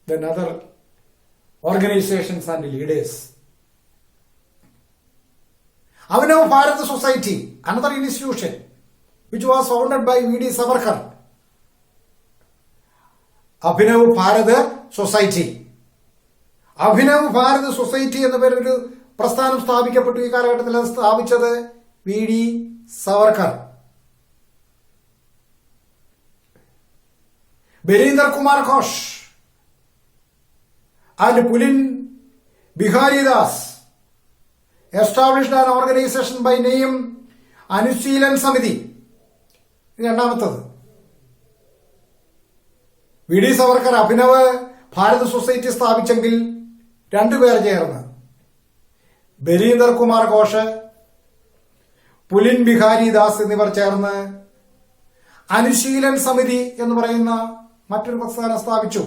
than other organizations and leaders. Abhinav Bharat Society, another institution which was founded by V.D. Savarkar. Abhinav Bharat Society. Abhinav Bharat Society എന്ന പേരിൽ പ്രസ്ഥാനം സ്ഥാപിക്കപ്പെട്ടു. ഈ കാലഘട്ടത്തിൽ സ്ഥാപിച്ചത് V.D. Savarkar. Birinder Kumar Ghosh and Pulin Bihari Das established an organization by name Anushīlan Samiti. രണ്ടാമത്തത് V.D. Savarkar Abhinav Bharat society സ്ഥാപിച്ചെങ്കിൽ രണ്ടുപേർ ചേർന്ന് ബരീന്ദർ കുമാർ ഘോഷ്, പുലിൻ ബിഹാരി ദാസ് എന്നിവർ ചേർന്ന് അനുശീലൻ സമിതി എന്ന് പറയുന്ന മറ്റൊരു പ്രസ്ഥാനം സ്ഥാപിച്ചു.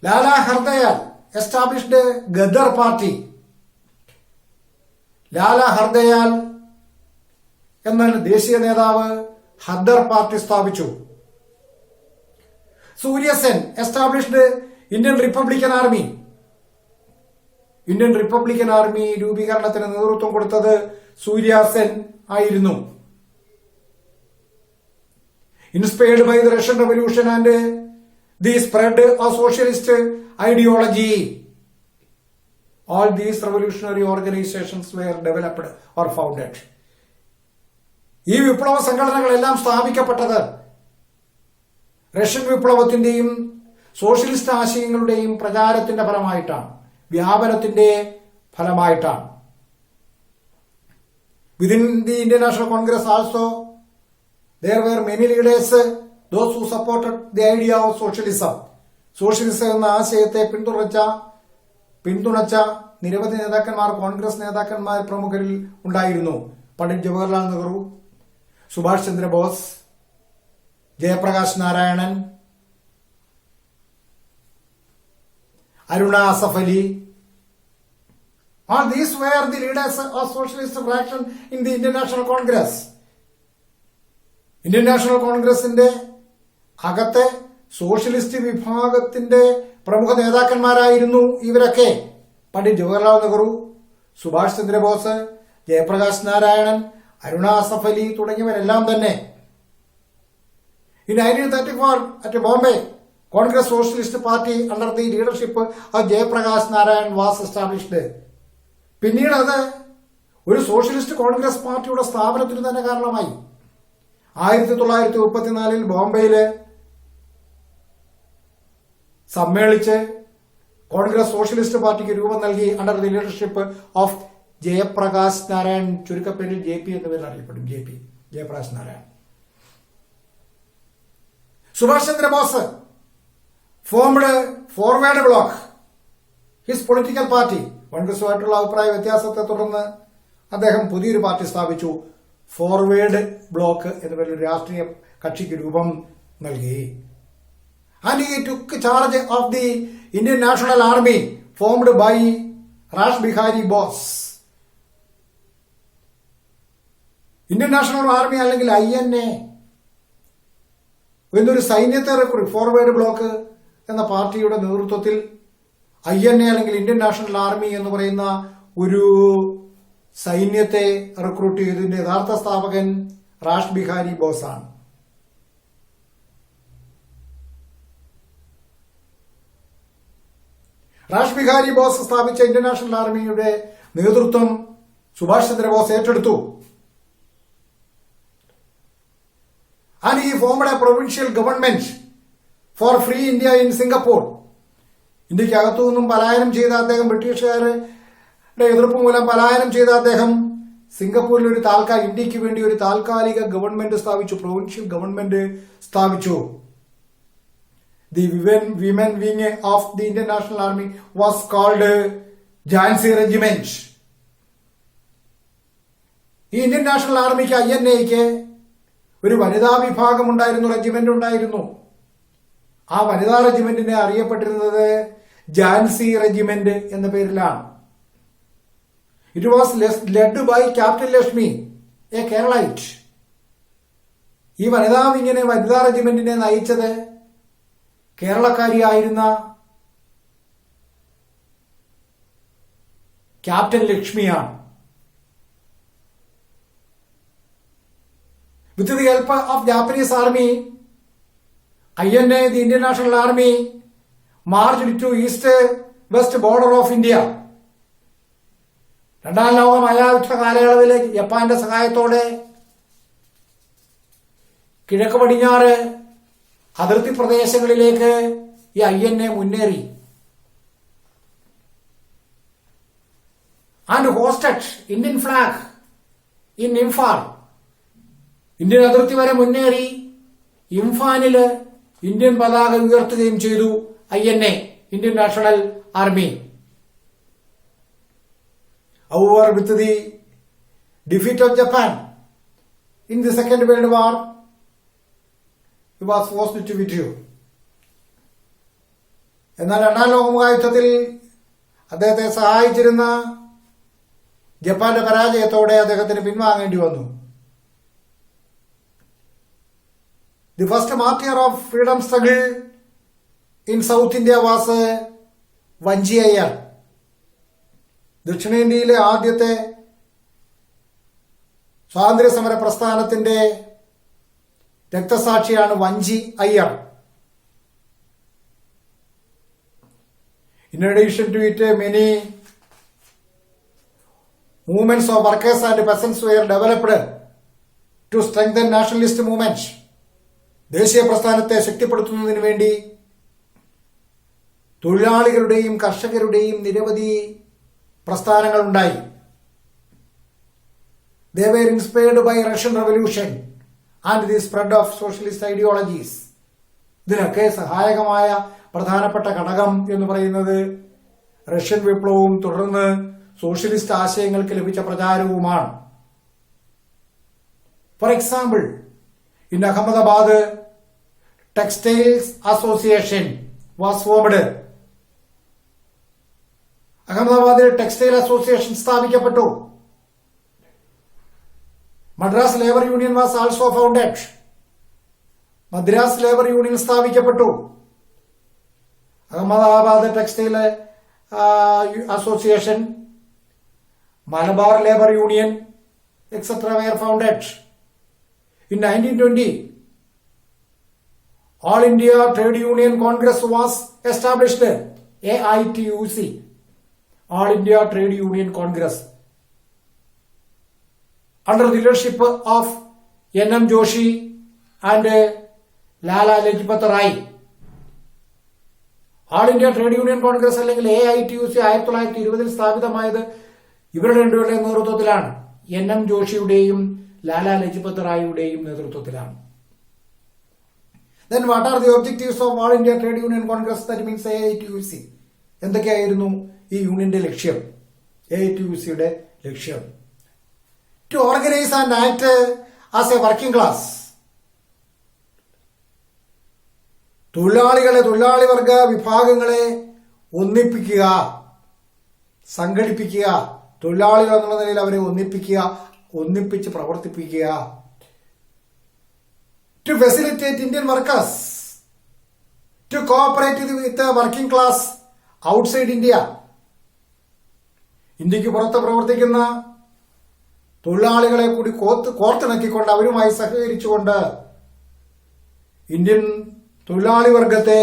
Lala Hardayal established Ghadar party. ലാലാ ഹർദയാൽ എന്ന ദേശീയ നേതാവ് ഹദ്ദർ പാർട്ടി സ്ഥാപിച്ചു. Surya Sen established Indian republican army. Indian republican army രൂപീകരണത്തിന് നേതൃത്വം കൊടുത്തത് സൂര്യസെൻ ആയിരുന്നു. Inspired by the Russian revolution and the spread of socialist ideology, all these revolutionary organizations were developed or founded. ഈ വിപ്ലവ സംഘടനകളെല്ലാം സ്ഥാപിക്കപ്പെട്ടത് റഷ്യൻ വിപ്ലവത്തിന്റെയും സോഷ്യലിസ്റ്റ് ആശയങ്ങളുടെയും പ്രചാരത്തിന്റെ ഫലമായിട്ടാണ്, വ്യാപനത്തിന്റെ ഫലമായിട്ടാണ്. Within the Indian National Congress also, there were many leaders, those who supported the idea of socialism. Socialism എന്ന ആശയത്തെ പിന്തുണച്ച നിരവധി നേതാക്കന്മാർ, കോൺഗ്രസ് നേതാക്കന്മാർ പ്രമുഖരിൽ ഉണ്ടായിരുന്നു. Pandit Jawaharlal Nehru, Subhash Chandrabose, Jayaprakash Narayanan, Aruna Asaf Ali. All these were the leaders of socialist fraction in the Indian National Congress. Indian national കോൺഗ്രസിന്റെ അകത്തെ socialist വിഭാഗത്തിന്റെ പ്രമുഖ നേതാക്കന്മാരായിരുന്നു ഇവരൊക്കെ. പണ്ഡിറ്റ് ജവഹർലാൽ നെഹ്റു, സുഭാഷ് ചന്ദ്രബോസ്, ജയപ്രകാശ് നാരായണൻ, അരുണ അസഫ് അലി തുടങ്ങിയവരെല്ലാം തന്നെ. In 1934 at Bombay, Congress Socialist Party under the leadership of Jayaprakash Narayan was established. പിന്നീട് അത് ഒരു സോഷ്യലിസ്റ്റ് കോൺഗ്രസ് പാർട്ടിയുടെ സ്ഥാപനത്തിന് തന്നെ കാരണമായി. 1934 ബോംബെയില് സമ്മേളിച്ച് കോൺഗ്രസ് സോഷ്യലിസ്റ്റ് പാർട്ടിക്ക് രൂപം നൽകി. Under the leadership of Jayaprakash Narayan, ചുരുക്കപ്പേരിൽ JP എന്ന പേരിൽ അറിയപ്പെടും. Jayaprakash Narayan. Subhash Chandra Bose formed forward bloc, his political party. കോൺഗ്രസുമായിട്ടുള്ള അഭിപ്രായ വ്യത്യാസത്തെ തുടർന്ന് അദ്ദേഹം പുതിയൊരു പാർട്ടി സ്ഥാപിച്ചു. ഫോർവേഡ് ബ്ലോക്ക് എന്ന പേരിൽ രാഷ്ട്രീയ കക്ഷിക്ക് രൂപം നൽകി. And he took charge of the Indian national army formed by Rash Behari Bose. Indian national army അല്ലെങ്കിൽ INA എന്നൊരു സൈന്യത്തെ ഫോർവേഡ് ബ്ലോക്ക് എന്ന പാർട്ടിയുടെ നേതൃത്വത്തിൽ INA അല്ലെങ്കിൽ ഇന്ത്യൻ നാഷണൽ ആർമി എന്ന് പറയുന്ന ഒരു സൈന്യത്തെ റിക്രൂട്ട് ചെയ്തതിന്റെ യഥാർത്ഥ സ്ഥാപകൻ റാഷ് ബിഹാരി ബോസ് ആണ്. റാഷ് ബിഹാരി ബോസ് സ്ഥാപിച്ച ഇന്ത്യൻ നാഷണൽ ആർമിയുടെ നേതൃത്വം സുഭാഷ് ചന്ദ്രബോസ് ഏറ്റെടുത്തു. And he formed a provincial government for free India in Singapore. ഇന്ത്യക്ക് അകത്തു നിന്നും പലായനം ചെയ്ത അദ്ദേഹം, ബ്രിട്ടീഷുകാരുടെ എതിർപ്പ് മൂലം പലായനം ചെയ്ത അദ്ദേഹം സിംഗപ്പൂരിൽ ഇന്ത്യക്ക് വേണ്ടി ഒരു താൽക്കാലിക ഗവൺമെന്റ് സ്ഥാപിച്ചു, പ്രൊവിൻഷ്യൽ ഗവൺമെന്റ് സ്ഥാപിച്ചു. The women wing of the Indian national army was called Jhansi regiment. ഈ ഇന്ത്യൻ നാഷണൽ ആർമിക്ക് INA-ക്ക് ഒരു വനിതാ വിഭാഗം ഉണ്ടായിരുന്നു, റെജിമെന്റ് ഉണ്ടായിരുന്നു. ആ വനിതാ റെജിമെന്റിനെ അറിയപ്പെട്ടിരുന്നത് ജാൻസി റെജിമെന്റ് എന്ന പേരിലാണ്. It was led by captain Lakshmi, a Keralite. ഈ വനിതാ വിങ്ങിനെ, വനിതാ റെജിമെന്റിനെ നയിച്ചത് കേരളക്കാരിയായിരുന്ന ക്യാപ്റ്റൻ ലക്ഷ്മിയാണ്. With the help of Japanese army, INA, the Indian National Army, marched to east-west border of India. രണ്ടാം ലോക മഹായുദ്ധ കാലയളവിലെ ജപ്പാന്റെ സഹായത്തോടെ കിഴക്ക് പടിഞ്ഞാറ് അതിർത്തി പ്രദേശങ്ങളിലേക്ക് ഈ INA മുന്നേറി. And hosted Indian flag in Imphal. Indian അതിർത്തി വരെ മുന്നേറി ഇംഫാനില് ഇന്ത്യൻ പതാക ഉയർത്തുകയും ചെയ്തു INA, Indian national army. However, with the defeat of Japan in the Second World War, he was forced to withdraw. എന്നാൽ രണ്ടാം ലോക മഹായുദ്ധത്തിൽ അദ്ദേഹത്തെ സഹായിച്ചിരുന്ന ജപ്പാന്റെ പരാജയത്തോടെ അദ്ദേഹത്തിന് പിൻവാങ്ങേണ്ടി വന്നു. The first martyr of freedom struggle in South India was വഞ്ചി അയ്യർ. ദക്ഷിണേന്ത്യയിലെ ആദ്യത്തെ സ്വാതന്ത്ര്യ സമര പ്രസ്ഥാനത്തിന്റെ രക്തസാക്ഷിയാണ് വഞ്ചി Iyer. In addition to it, many movements of workers and peasants were developed to strengthen nationalist movements. ദേശീയ പ്രസ്ഥാനത്തെ ശക്തിപ്പെടുത്തുന്നതിന് വേണ്ടി തൊഴിലാളികളുടെയും കർഷകരുടെയും നിരവധി പ്രസ്ഥാനങ്ങൾ ഉണ്ടായി. They were inspired by Russian Revolution and the spread of socialist ideologies. ഇതിനൊക്കെ സഹായകമായ പ്രധാനപ്പെട്ട ഘടകം എന്ന് പറയുന്നത് റഷ്യൻ വിപ്ലവവും തുടർന്ന് സോഷ്യലിസ്റ്റ് ആശയങ്ങൾക്ക് ലഭിച്ച പ്രചാരവുമാണ്. For example, in Ahmedabad, Textiles Association was formed. അഹമ്മദാബാദിൽ ടെക്സ്റ്റൈൽ അസോസിയേഷൻ സ്ഥാപിക്കപ്പെട്ടു. Madras labour union was also founded. Madras labour union സ്ഥാപിക്കപ്പെട്ടു. Ahmedabad textile association, Malabar labour union etc. were founded. In 1920, All India Trade Union Congress was established, AITUC, All India Trade Union Congress, under the leadership of N.M. Joshi and Lala Lajpat Rai. All India Trade Union Congress അല്ലെങ്കിൽ AITUC 1920 സ്ഥാപിതമായത് ഇവരുടെ രണ്ടുപേരുടെ നേതൃത്വത്തിലാണ്. N.M. ജോഷിയുടെയും Lala Lajpat റായിയുടെയും നേതൃത്വത്തിലാണ്. Then what are the objectives of All India Trade Union Congress, that means AITUC? എന്തൊക്കെയായിരുന്നു ഈ യൂണിയന്റെ ലക്ഷ്യം, AITUCയുടെ ലക്ഷ്യം? To organize and act as a working class. തൊഴിലാളി വർഗ വിഭാഗങ്ങളെ ഒന്നിപ്പിക്കുക, സംഘടിപ്പിക്കുക, തൊഴിലാളികൾ എന്നുള്ള നിലയിൽ അവരെ ഒന്നിപ്പിച്ച് പ്രവർത്തിപ്പിക്കുക. To facilitate Indian workers to cooperate with the working class outside India. ഇന്ത്യക്ക് പുറത്ത് പ്രവർത്തിക്കുന്ന തൊഴിലാളികളെ കൂടി കോർത്തിണക്കിക്കൊണ്ട് അവരുമായി സഹകരിച്ചുകൊണ്ട് ഇന്ത്യൻ തൊഴിലാളി വർഗത്തെ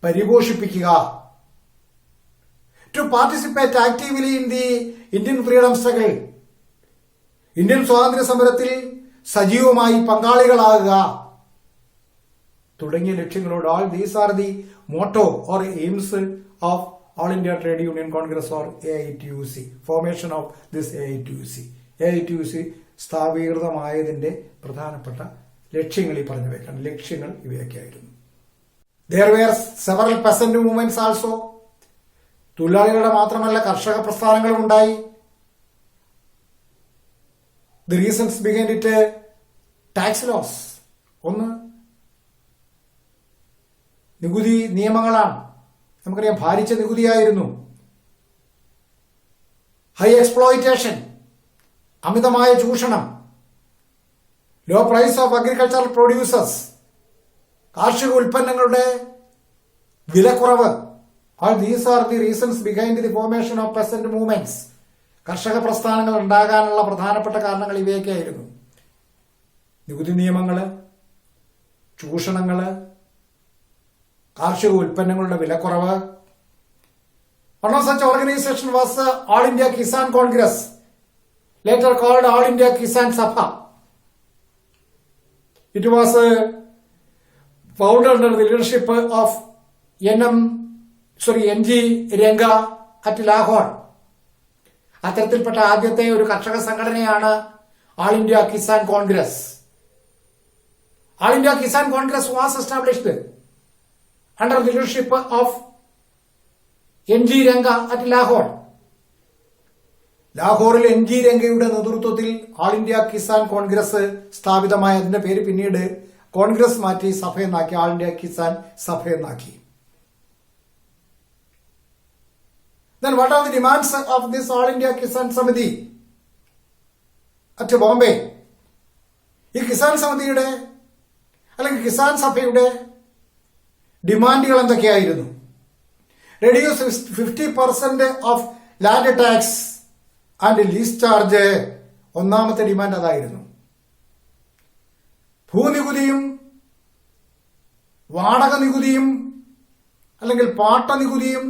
പരിപോഷിപ്പിക്കുക. To participate actively in the Indian freedom struggle. Indian സ്വാതന്ത്ര്യ സമരത്തിൽ സജീവമായി പങ്കാളികളാകുക തുടങ്ങിയ ലക്ഷ്യങ്ങളോട് all these are the motto or aims of All India Trade Union Congress or AITUC. Formation of this AITUC. AITUC സ്ഥാപീകൃതമായതിന്റെ പ്രധാനപ്പെട്ട ലക്ഷ്യങ്ങൾ ഈ പറഞ്ഞു വെക്കണം. ലക്ഷ്യങ്ങൾ ഇവയൊക്കെയായിരുന്നു. There were several peasant movements also. തൊഴിലാളികളുടെ മാത്രമല്ല കർഷക പ്രസ്ഥാനങ്ങളും ഉണ്ടായി. The reasons behind it, tax laws. ഒന്ന്, നികുതി നിയമങ്ങളാണ്. നമുക്കറിയാം ഭാരിച്ച നികുതിയായിരുന്നു. ഹൈ എക്സ്പ്ലോയിറ്റേഷൻ, അമിതമായ ചൂഷണം. Low price of agricultural producers, കാർഷിക ഉൽപ്പന്നങ്ങളുടെ വിലക്കുറവ്. All these are the reasons behind the formation of peasant movements. കർഷക പ്രസ്ഥാനങ്ങൾ ഉണ്ടാകാനുള്ള പ്രധാനപ്പെട്ട കാരണങ്ങൾ ഇവയൊക്കെയായിരുന്നു. നികുതി നിയമങ്ങള്, ചൂഷണങ്ങള്, കാർഷിക ഉൽപ്പന്നങ്ങളുടെ വിലക്കുറവ്. One of such organization was All India Kisan Congress, later called All India Kisan Sabha. It was founded under the leadership of N.G. Ranga at Lahore. അത്തരത്തിൽപ്പെട്ട ആദ്യത്തെ ഒരു കർഷക സംഘടനയാണ് all India Kisan Congress. All India Kisan Congress was established under the leadership of N.G. Ranga at Lahore. ലാഹോറിൽ N.G. രംഗയുടെ നേതൃത്വത്തിൽ all India Kisan Congress സ്ഥാപിതമായ അതിന്റെ പേര് പിന്നീട് കോൺഗ്രസ് മാറ്റി സഭയെന്നാക്കി, ആൾ ഇന്ത്യ കിസാൻ സഭയെന്നാക്കി. Then what are the demands of this All India Kisan Samiti at Bombay? ഈ കിസാൻ സമിതിയുടെ അല്ലെങ്കിൽ കിസാൻ സഭയുടെ ഡിമാൻഡുകൾ എന്തൊക്കെയായിരുന്നു? Reduce 50% of land tax and lease charge. ഒന്നാമത്തെ ഡിമാൻഡ് അതായിരുന്നു. ഭൂനികുതിയും വാടക നികുതിയും അല്ലെങ്കിൽ പാട്ട നികുതിയും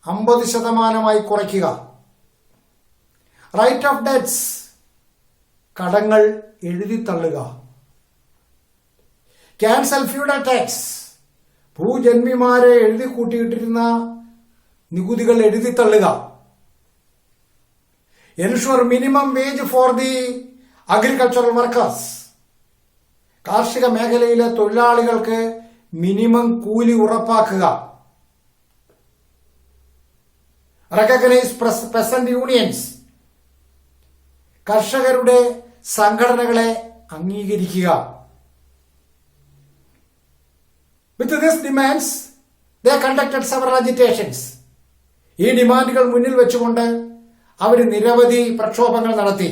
50% കുറയ്ക്കുക. റൈറ്റ് ഓഫ് ഡെറ്റ്സ്, കടങ്ങൾ എഴുതിത്തള്ളുക. ക്യാൻസൽ ഫ്യൂഡൽ ടാക്സ്, ഭൂജന്മിമാരെ എഴുതി കൂട്ടിയിട്ടിരുന്ന നികുതികൾ എഴുതിത്തള്ളുക. Ensure minimum wage for the agricultural workers, കാർഷിക മേഖലയിലെ തൊഴിലാളികൾക്ക് മിനിമം കൂലി ഉറപ്പാക്കുക. റെക്കഗ്നൈസ് പെസന്റ് യൂണിയൻസ്, കർഷകരുടെ സംഘടനകളെ അംഗീകരിക്കുക. With this demands they conducted several agitations. ഈ ഡിമാൻഡുകൾ മുന്നിൽ വെച്ചുകൊണ്ട് അവർ നിരവധി പ്രക്ഷോഭങ്ങൾ നടത്തി.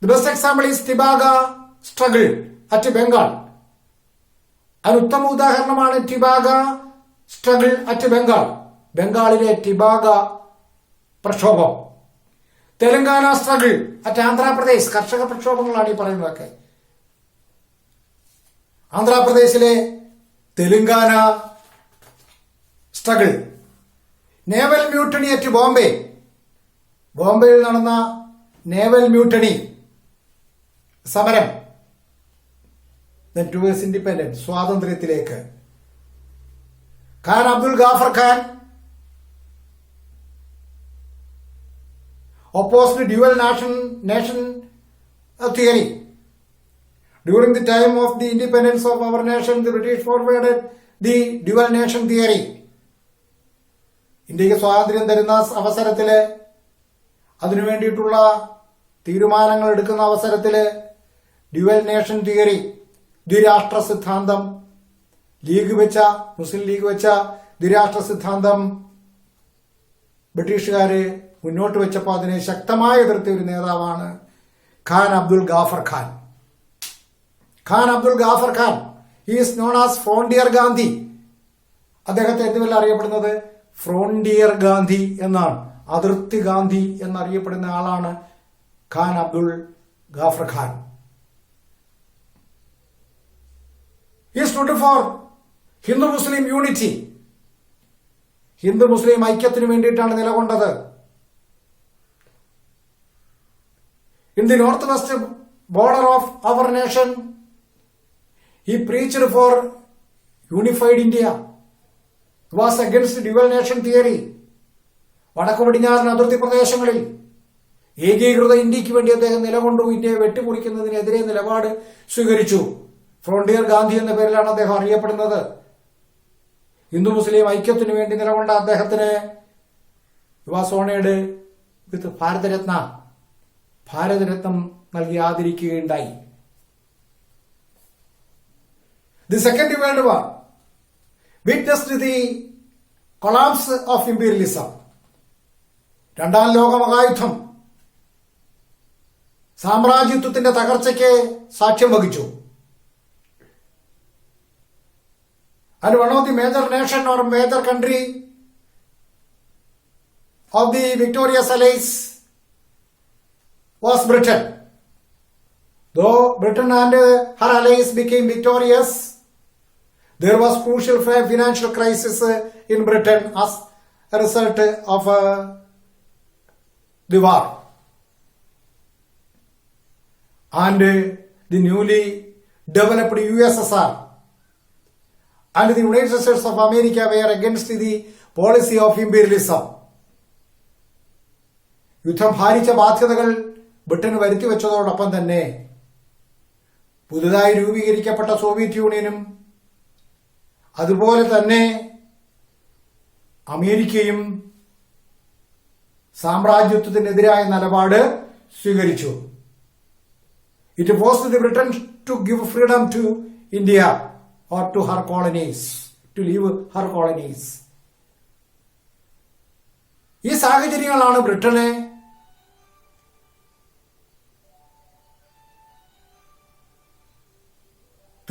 The best example is Tebhaga struggle at Bengal. അതിന് ഉത്തമ ഉദാഹരണമാണ് ടിബാഗ സ്ട്രഗിൾ അറ്റ് ബംഗാൾ, ബംഗാളിലെ ടിബാഗ പ്രക്ഷോഭം. തെലങ്കാന സ്ട്രഗിൾ അറ്റ് ആന്ധ്രാപ്രദേശ്, കർഷക പ്രക്ഷോഭങ്ങളാണ് ഈ പറയുന്നതൊക്കെ. ആന്ധ്രാപ്രദേശിലെ Telangana struggle. Naval mutiny at Bombay, ബോംബെയിൽ നടന്ന നേവൽ മ്യൂട്ടണി സമരം. ടുവേഴ്സ് ഇൻഡിപെൻഡൻസ്, സ്വാതന്ത്ര്യത്തിലേക്ക്. Khan Abdul Ghaffar Khan opposed dual nation theory. During the time of the independence of our nation, the British forwarded the dual nation theory. ഇന്ത്യക്ക് സ്വാതന്ത്ര്യം തരുന്ന അവസരത്തില്, അതിനു വേണ്ടിയിട്ടുള്ള തീരുമാനങ്ങൾ എടുക്കുന്ന അവസരത്തില് ഡ്യുവൽ നേഷൻ തിയറി, ദ്വിരാഷ്ട്ര സിദ്ധാന്തം, മുസ്ലിം ലീഗ് വെച്ച ദ്വിരാഷ്ട്ര സിദ്ധാന്തം ബ്രിട്ടീഷുകാര് മുന്നോട്ട് വെച്ചപ്പോൾ അതിനെ ശക്തമായി എതിർത്തിയ ഒരു നേതാവാണ് Khan Abdul Ghaffar Khan. Khan Abdul Ghaffar Khan is known as frontier Gandhi. അദ്ദേഹത്തെ എന്തുമല്ല അറിയപ്പെടുന്നത് ഫ്രോണ്ടിയർ ഗാന്ധി എന്നാണ്, അതിർത്തി ഗാന്ധി എന്നറിയപ്പെടുന്ന ആളാണ് Khan Abdul Ghaffar Khan. He stood for Hindu Muslim unity. Hindu Muslim ഐക്യത്തിന് വേണ്ടിയിട്ടാണ് നിലകൊണ്ടത്. In the northwest border of our nation, he preached for unified India. He was against dual nation theory. വടക്കു പടിഞ്ഞാറൻ അതിർത്തി പ്രദേശങ്ങളിൽ ഏകീകൃത ഇന്ത്യക്ക് വേണ്ടി അദ്ദേഹം നിലകൊണ്ടു. ഇന്ത്യയെ വെട്ടിമുറിക്കുന്നതിനെതിരെ നിലപാട് സ്വീകരിച്ചു. ഫ്രോണ്ടിയർ ഗാന്ധി എന്ന പേരിലാണ് അദ്ദേഹം അറിയപ്പെടുന്നത്. ഹിന്ദു മുസ്ലിം ഐക്യത്തിനു വേണ്ടി നിലകൊണ്ട അദ്ദേഹത്തിന് യുവാസോണയുടെ വിത്ത് ഭാരതരത്നം നൽകി ആദരിക്കുകയുണ്ടായി. The second world war witnessed the collapse of imperialism. രണ്ടാം ലോക മഹായുദ്ധം സാമ്രാജ്യത്വത്തിന്റെ തകർച്ചയ്ക്ക് സാക്ഷ്യം വഹിച്ചു. And one of the major nation or major country of the victorious allies was Britain. Though Britain and her allies became victorious, there was crucial financial crisis in Britain as a result of the war. And the newly developed USSR and the United States of America were against the policy of imperialism. യുദ്ധം ഭാരിച്ച ബാധ്യതകൾ ബ്രിട്ടന് വരുത്തിവെച്ചതോടൊപ്പം തന്നെ പുതുതായി രൂപീകരിക്കപ്പെട്ട Soviet യൂണിയനും അതുപോലെ തന്നെ അമേരിക്കയും സാമ്രാജ്യത്വത്തിനെതിരായ നിലപാട് സ്വീകരിച്ചു. It forced the Britain to give freedom to India or to her colonies, to leave her colonies. ഈ സാഹചര്യങ്ങളാണ് ബ്രിട്ടനെ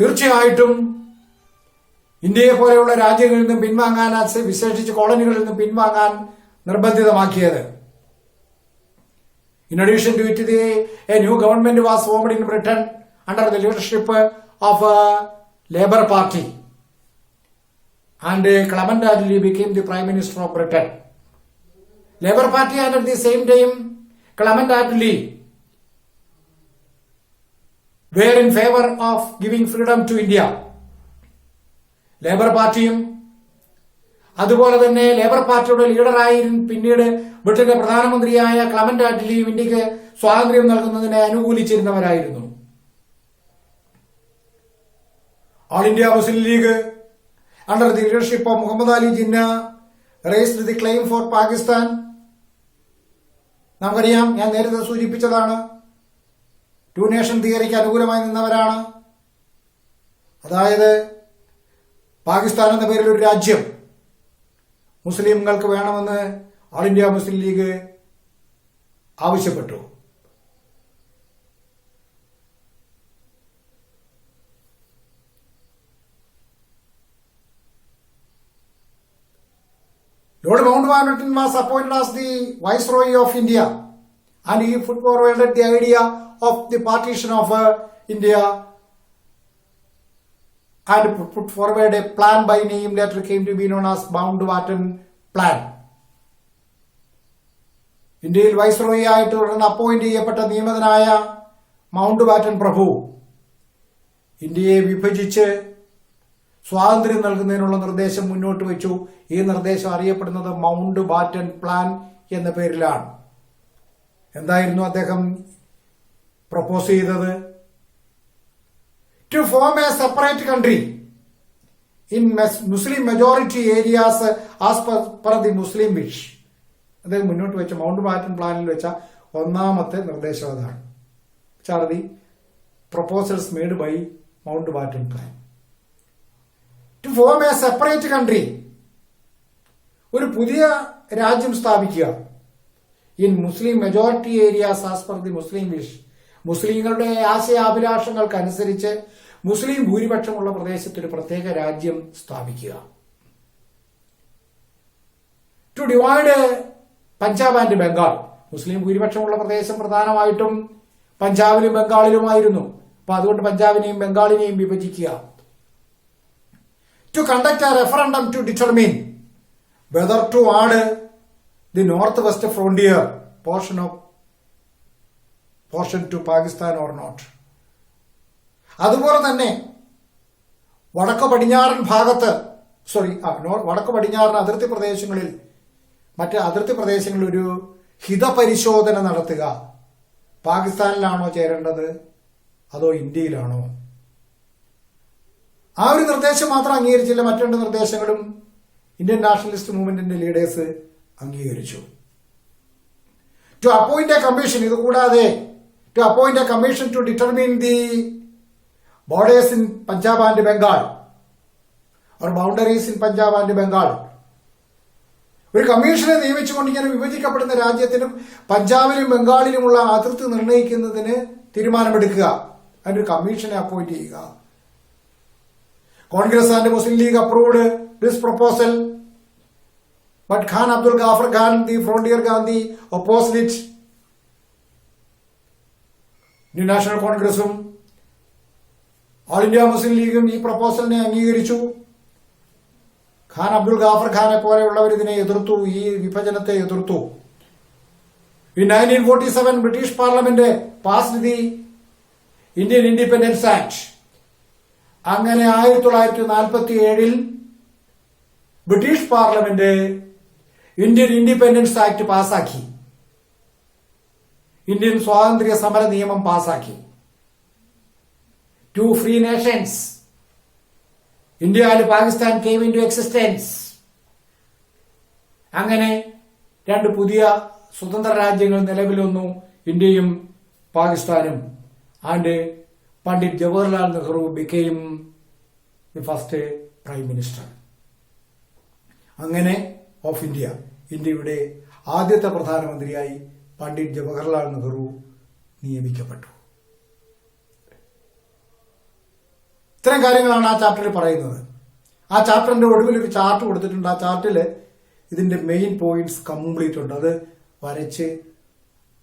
തീർച്ചയായിട്ടും ഇന്ത്യയെ പോലെയുള്ള രാജ്യങ്ങളിൽ നിന്നും പിൻവാങ്ങാൻ, വിശേഷിച്ച് കോളനികളിൽ നിന്നും പിൻവാങ്ങാൻ നിർബന്ധിതമാക്കിയത്. In addition to it, a new government was formed in Britain under the leadership of Labour Party, and Clement Attlee became the Prime Minister of Britain. Labour Party and at the same time Clement Attlee were in favor of giving freedom to India. Labour പാർട്ടിയും അതുപോലെ തന്നെ labour പാർട്ടിയുടെ ലീഡറായി പിന്നീട് ബ്രിട്ടന്റെ പ്രധാനമന്ത്രിയായ Clement ആറ്റ്ലിയും ഇന്ത്യക്ക് സ്വാതന്ത്ര്യം നൽകുന്നതിനെ അനുകൂലിച്ചിരുന്നവരായിരുന്നു. All India Muslim League under the leadership of Muhammad Ali Jinnah raised the claim for Pakistan. നമുക്കറിയാം, ഞാൻ നേരത്തെ സൂചിപ്പിച്ചതാണ്, ടു നേഷൻ തിയറിക്ക് അനുകൂലമായി നിന്നവരാണ്. അതായത് പാകിസ്ഥാൻ എന്ന പേരിൽ ഒരു രാജ്യം മുസ്ലിംകൾക്ക് വേണമെന്ന് ഓൾ ഇന്ത്യ മുസ്ലിം ലീഗ് ആവശ്യപ്പെട്ടു. Lord Mountbatten was appointed as the Viceroy of India, and he put forward the idea of the partition of India and put forward a plan by name that came to be known as Mountbatten Plan. ഇന്ത്യയിൽ viceroy ആയിട്ട് ഉടനെ appoint ചെയ്യപ്പെട്ട നിയമിതനായ mount batten പ്രഭു ഇന്ത്യയെ വിഭജിച്ച് സ്വാതന്ത്ര്യം നൽകുന്നതിനുള്ള നിർദ്ദേശം മുന്നോട്ട് വെച്ചു. ഈ നിർദ്ദേശം അറിയപ്പെടുന്നത് മൗണ്ട് ബാറ്റൻ പ്ലാൻ എന്ന പേരിലാണ്. എന്തായിരുന്നു അദ്ദേഹം പ്രപ്പോസ് ചെയ്തത്? To form a separate country in Muslim majority areas as per the Muslim wish. അദ്ദേഹം മുന്നോട്ട് വെച്ച മൗണ്ട് ബാറ്റൻ പ്ലാനിൽ വെച്ച ഒന്നാമത്തെ നിർദ്ദേശം അതാണ്. The proposals made by Mountbatten plan. To form a separate country, ഒരു പുതിയ രാജ്യം സ്ഥാപിക്കുക in Muslim majority areas as per the Muslim wish. മുസ്ലിങ്ങളുടെ ആശയാഭിലാഷങ്ങൾക്കനുസരിച്ച് മുസ്ലിം ഭൂരിപക്ഷമുള്ള പ്രദേശത്ത് ഒരു പ്രത്യേക രാജ്യം സ്ഥാപിക്കുക. To divide Punjab and Bengal. മുസ്ലിം ഭൂരിപക്ഷമുള്ള പ്രദേശം പ്രധാനമായിട്ടും പഞ്ചാബിലും ബംഗാളിലുമായിരുന്നു. അപ്പൊ അതുകൊണ്ട് പഞ്ചാബിനെയും ബംഗാളിനെയും വിഭജിക്കുക. To conduct a referendum to determine whether to add the northwest frontier portion to Pakistan or not. അതുപോലെ തന്നെ വടക്കു പടിഞ്ഞാറൻ അതിർത്തി പ്രദേശങ്ങളിൽ, മറ്റ് അതിർത്തി പ്രദേശങ്ങളിൽ ഒരു ഹിതപരിശോധന നടത്തുക. പാകിസ്ഥാനിലാണോ ചേരേണ്ടത് അതോ ഇന്ത്യയിലാണോ? ആ ഒരു നിർദ്ദേശം മാത്രം അംഗീകരിച്ചില്ല, മറ്റു രണ്ട് നിർദ്ദേശങ്ങളും ഇന്ത്യൻ നാഷണലിസ്റ്റ് മൂവ്മെന്റിന്റെ ലീഡേഴ്സ് അംഗീകരിച്ചു. ടു അപ്പോയിന്റ് എ കമ്മീഷൻ, ഇത് കൂടാതെ to appoint a commission to determine the borders in Punjab and Bengal or boundaries in Punjab and Bengal. ഒരു കമ്മീഷനെ നിയമിച്ചുകൊണ്ട് ഇങ്ങനെ വിഭജിക്കപ്പെടുന്ന രാജ്യത്തിനും പഞ്ചാബിലും ബംഗാളിലുമുള്ള അതിർത്തി നിർണ്ണയിക്കുന്നതിന് തീരുമാനമെടുക്കുക, അതിനൊരു കമ്മീഷനെ അപ്പോയിന്റ് ചെയ്യുക. Congress and Muslim league approved this proposal, but Khan Abdul Ghaffar Khan, the frontier Gandhi, opposed it. Indian national കോൺഗ്രസും ഓൾ ഇന്ത്യ മുസ്ലിം ലീഗും ഈ പ്രപ്പോസലിനെ അംഗീകരിച്ചു. ഖാൻ അബ്ദുൽ ഗാഫർ ഖാനെ പോലെയുള്ളവർ ഇതിനെ എതിർത്തു, ഈ വിഭജനത്തെ എതിർത്തു. In 1947, British Parliament passed the Indian Independence Act. അങ്ങനെ 1947 British parliament Indian independence act പാസാക്കി, ഇന്ത്യൻ സ്വാതന്ത്ര്യ സമര നിയമം പാസാക്കി. Two free nations, India and Pakistan, came into existence. അങ്ങനെ രണ്ട് പുതിയ സ്വതന്ത്ര രാജ്യങ്ങൾ നിലവിൽ വന്നു, ഇന്ത്യയും പാകിസ്ഥാനും. And Pandit Jawaharlal Nehru became the first prime minister. അങ്ങനെ ഓഫ് ഇന്ത്യ, ഇന്ത്യയുടെ ആദ്യത്തെ പ്രധാനമന്ത്രിയായി പണ്ഡിറ്റ് ജവഹർലാൽ നെഹ്റു നിയമിക്കപ്പെട്ടു. ഇത്തരം കാര്യങ്ങളാണ് ആ ചാപ്റ്ററിൽ പറയുന്നത്. ആ ചാപ്റ്ററിന്റെ ഒടുവിൽ ഒരു ചാർട്ട് കൊടുത്തിട്ടുണ്ട്. ആ ചാർട്ടിൽ ഇതിന്റെ മെയിൻ പോയിന്റ്സ് കംപ്ലീറ്റ് ഉണ്ട്. അത് വരച്ച്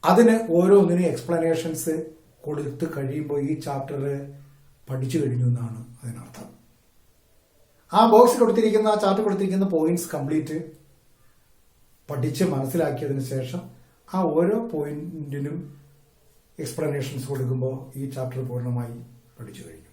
അതിന് ഓരോന്നിനും എക്സ്പ്ലനേഷൻസ് കൊടുത്ത് കഴിയുമ്പോൾ ഈ ചാപ്റ്റർ പഠിച്ചു കഴിഞ്ഞു എന്നാണ് അതിനർത്ഥം. ആ ബോക്സ് കൊടുത്തിരിക്കുന്ന, ആ ചാർട്ട് കൊടുത്തിരിക്കുന്ന പോയിന്റ്സ് കംപ്ലീറ്റ് പഠിച്ച് മനസ്സിലാക്കിയതിനു ശേഷം ആ ഓരോ പോയിന്റിനും എക്സ്പ്ലനേഷൻസ് കൊടുക്കുമ്പോൾ ഈ ചാപ്റ്റർ പൂർണ്ണമായി പഠിച്ചു കഴിഞ്ഞു.